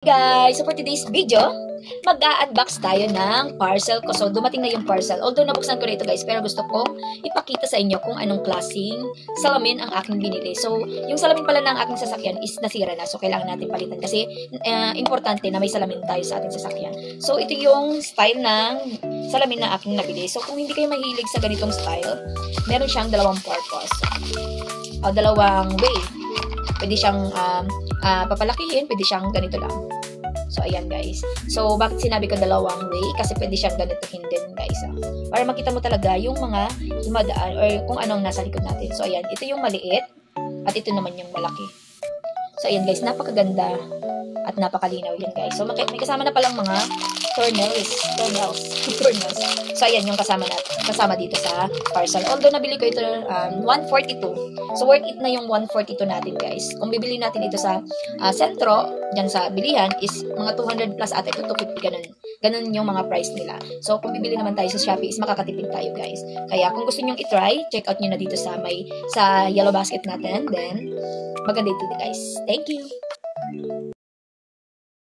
Guys, so for today's video, mag-a-unbox tayo ng parcel ko. So, dumating na yung parcel. Although, nabuksan ko na ito guys, pero gusto kong ipakita sa inyo kung anong klaseng salamin ang aking binili. So, yung salamin pala ng aking sasakyan is nasira na. So, kailangan natin palitan kasi importante na may salamin tayo sa ating sasakyan. So, ito yung style ng salamin na aking nabili. So, kung hindi kayo mahilig sa ganitong style, meron siyang dalawang purpose. O, dalawang way. Pwede siyang papalakihin, pwede siyang ganito lang. So, ayan guys. So, bakit sinabi ko dalawang way? Kasi pwede siyang ganituhin din guys. Para makita mo talaga yung mga dumadaan or kung anong nasa likod natin. So, ayan. Ito yung maliit at ito naman yung malaki. So, ayan guys. Napakaganda at napakalinaw yan guys. So, may kasama na palang mga tornels. So, ayan yung kasama dito sa parcel. Although, nabili ko ito 142. So, worth it na yung 142 natin, guys. Kung bibili natin ito sa sentro, dyan sa bilihan, is mga 200 plus ata ito, 250, ganun. Ganun yung mga price nila. So, kung bibili naman tayo sa Shopee, is makakatipid tayo, guys. Kaya, kung gusto nyo i-try, check out nyo na dito sa yellow basket natin. Then, maganda ito, guys. Thank you!